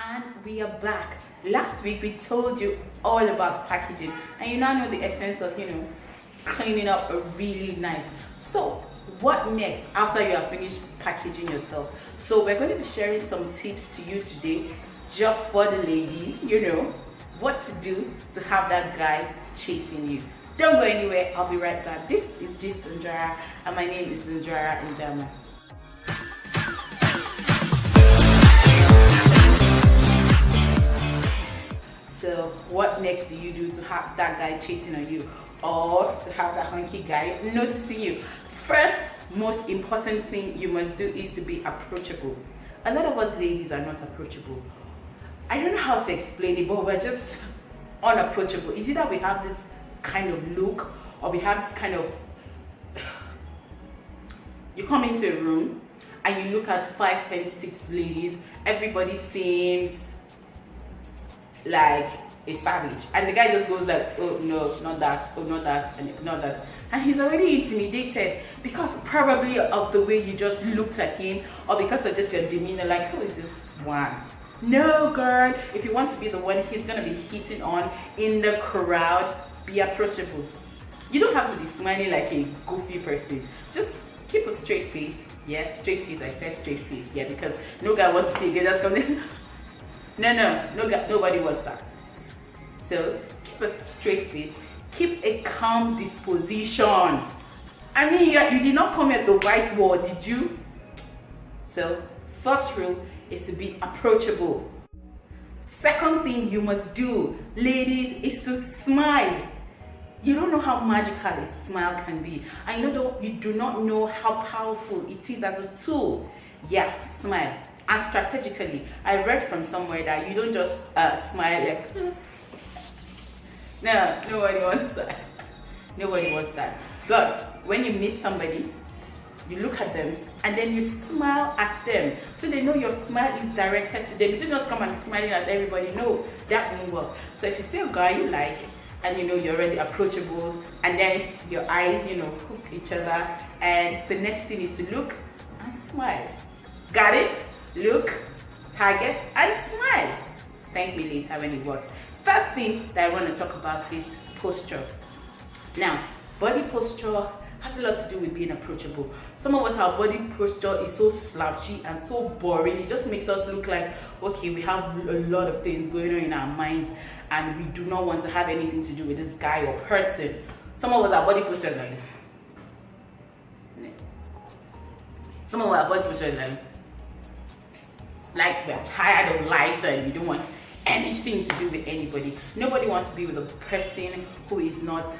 And we are back. Last week we told you all about packaging, and you now know the essence of cleaning up a really nice. So what next after you have finished packaging yourself? So we're going to be sharing some tips to you today, just for the ladies, what to do to have that guy chasing you. Don't go anywhere, I'll be right back. This is just Undrara, and my name is Undrara Njama. So what next do you do to have that guy chasing on you, or to have that hunky guy noticing you? First, most important thing you must do is to be approachable. A lot of us ladies are not approachable. I don't know how to explain it, but we're just unapproachable. Is it that we have this kind of look, or we have this kind of, you come into a room and you look at 5, 10, 6 ladies, everybody seems like a savage, and the guy just goes like, oh no, not that, oh not that, and not that, and he's already intimidated because probably of the way you just looked at him, or because of just your demeanor, like, who is this one? No, girl, if you want to be the one he's gonna be hitting on in the crowd, be approachable. You don't have to be smiling like a goofy person. Just keep a straight face. Yeah, straight face. I said straight face. Yeah, because no guy wants to see a girl just come in. No guy, nobody wants that. So keep a straight face. Keep a calm disposition. I mean, you did not come at the right word, did you? So first rule is to be approachable. Second thing you must do, ladies, is to smile. You don't know how magical a smile can be. I know you do not know how powerful it is as a tool. Yeah, smile. And strategically, I read from somewhere that you don't just smile like, no, nobody wants that. Nobody wants that. But when you meet somebody, you look at them and then you smile at them, so they know your smile is directed to them. You don't just come and be smiling at everybody. No, that won't work. So if you see a guy you like, and you're already approachable, and then your eyes hook each other, and the next thing is to look and smile. Got it? Look, target, and smile. Thank me later when it works. Third thing that I want to talk about is posture. Now, body posture has a lot to do with being approachable. Some of us, our body posture is so slouchy and so boring. It just makes us look like, okay, we have a lot of things going on in our minds, and we do not want to have anything to do with this guy or person. Some of us, our body posture is like, some of our body posture is like we're tired of life and we don't want anything to do with anybody. Nobody wants to be with a person who is not,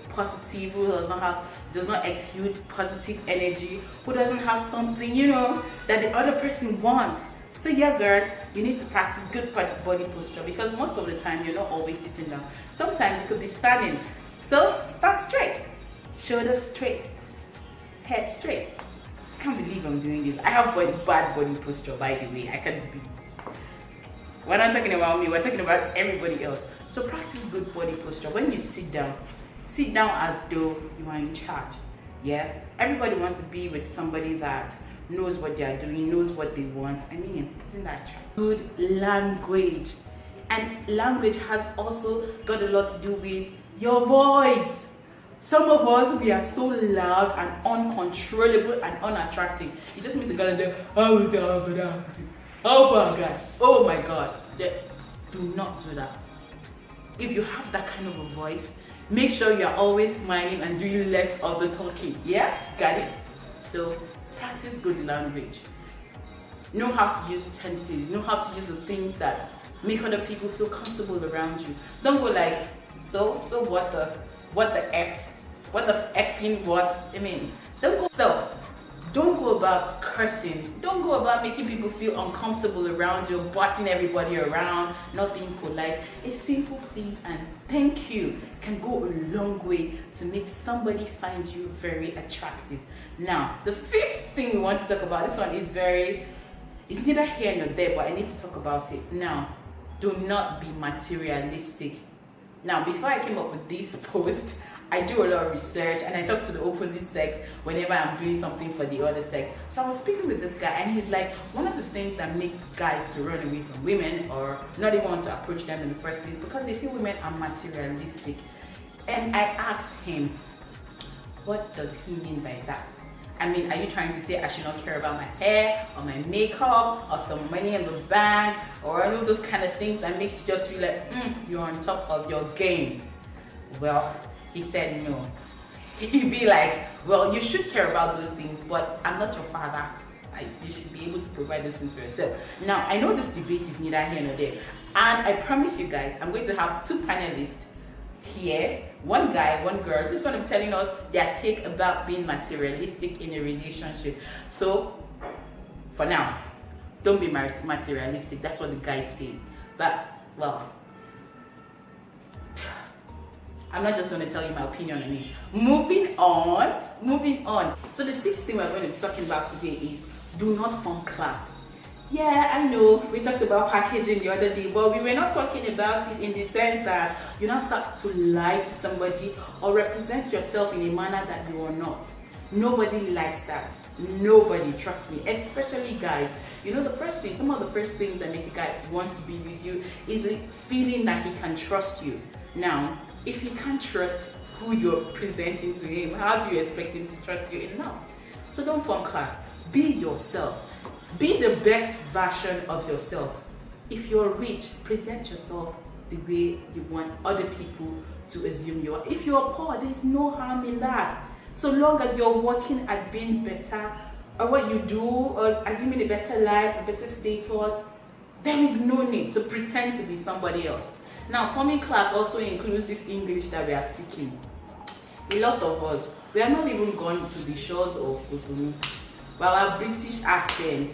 positive, who does not exude positive energy, who doesn't have something, that the other person wants. So yeah, girl, you need to practice good body posture, because most of the time you're not always sitting down. Sometimes you could be standing. So stand straight, shoulders straight, head straight. I can't believe I'm doing this. I have bad body posture, by the way. I can't be. We're not talking about me, we're talking about everybody else. So practice good body posture. When you sit down as though you are in charge. Yeah, everybody wants to be with somebody that knows what they are doing, knows what they want. I mean, isn't that attractive? Good language. And language has also got a lot to do with your voice. Some of us, we are so loud and uncontrollable and unattractive. You just need to go and do, oh my god. Do not do that. If you have that kind of a voice, make sure you're always smiling and doing less of the talking. Yeah, got it? So practice good language. Know how to use tenses. Know how to use the things that make other people feel comfortable around you. Don't go like, so what the F? What the effing what? I mean, don't go about cursing. Don't go about making people feel uncomfortable around you, bossing everybody around, not being polite. A simple please and thank you can go a long way to make somebody find you very attractive. Now, the fifth thing we want to talk about, this one is it's neither here nor there, but I need to talk about it. Now, do not be materialistic. Now, before I came up with this post, I do a lot of research and I talk to the opposite sex whenever I'm doing something for the other sex. So I was speaking with this guy and he's like, one of the things that makes guys to run away from women or not even want to approach them in the first place because they feel women are materialistic. And I asked him, what does he mean by that? I mean, are you trying to say I should not care about my hair or my makeup or some money in the bank or all of those kind of things that makes you just feel like you're on top of your game? Well, he said no. He'd be like, well, you should care about those things, but I'm not your father. You should be able to provide those things for yourself. Now, I know this debate is neither here nor there, and I promise you guys, I'm going to have two panelists here, one guy, one girl, who's going to be telling us their take about being materialistic in a relationship. So, for now, don't be materialistic. That's what the guys say. But, well, I'm not just going to tell you my opinion on it. Moving on. So the sixth thing we're going to be talking about today is do not form class. Yeah, I know we talked about packaging the other day, but we were not talking about it in the sense that you not start to lie to somebody or represent yourself in a manner that you are not. Nobody likes that. Nobody, trust me, especially guys. You know, some of the first things that make a guy want to be with you is the feeling that he can trust you. Now, if he can't trust who you're presenting to him, how do you expect him to trust you enough? So don't form class. Be yourself. Be the best version of yourself. If you're rich, present yourself the way you want other people to assume you are. If you're poor, there's no harm in that. So long as you're working at being better, or what you do, or assuming a better life, a better status, there is no need to pretend to be somebody else. Now, forming class also includes this English that we are speaking. A lot of us, we are not even gone to the shores of Cotonou. But our British accent,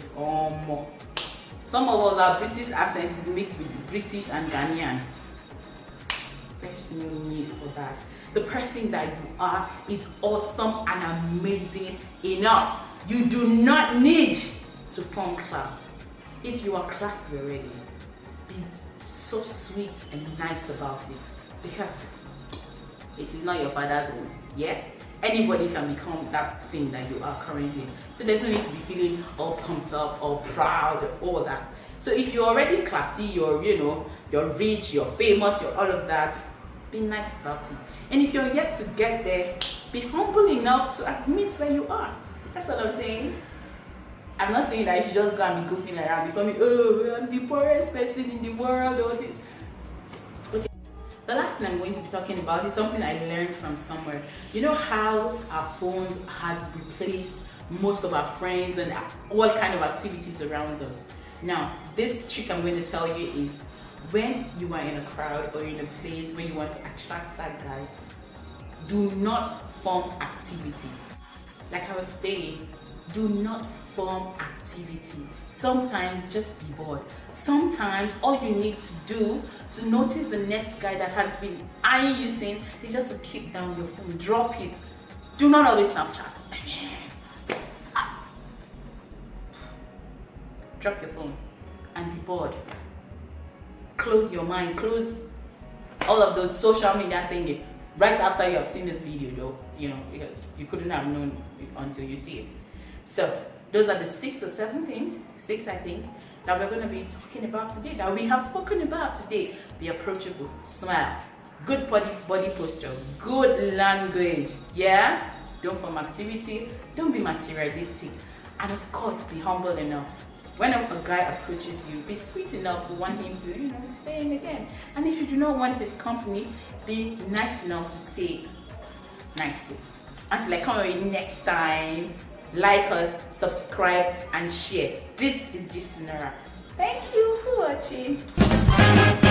some of us, our British accent is mixed with British and Ghanaian. There's no need for that. The person that you are is awesome and amazing enough. You do not need to form class. If you are classy already, be so sweet and nice about it, because it is not your father's home. Yeah, anybody can become that thing that you are currently. So there's no need to be feeling all pumped up or proud, all that. So if you're already classy, you're rich, you're famous, you're all of that, be nice about it. And if you're yet to get there, be humble enough to admit where you are. That's what I'm saying. I'm not saying that you should just go and be goofing around before me. Oh, I'm the poorest person in the world. Okay. The last thing I'm going to be talking about is something I learned from somewhere. You know how our phones has replaced most of our friends and all kind of activities around us. Now, this trick I'm going to tell you is when you are in a crowd or in a place where you want to attract that guy, do not form activity. Like I was saying, do not form activity. Sometimes just be bored. Sometimes all you need to do to notice the next guy that has been eyeing you saying is just to keep down your phone, drop it. Do not always Snapchat. Stop. Drop your phone and be bored. Close your mind, close all of those social media things right after you have seen this video, though, because you couldn't have known until you see it. So those are the 6 or 7 things, 6 I think, that we're going to be talking about today, that we have spoken about today. Be approachable, smile, good body posture, good language, yeah? Don't form activity, don't be materialistic, and of course be humble enough. When a guy approaches you, be sweet enough to want him to, stay in again. And if you do not want his company, be nice enough to say it nicely. Until I come away next time, like us, subscribe, and share. This is Gist in a Wrap. Thank you for watching.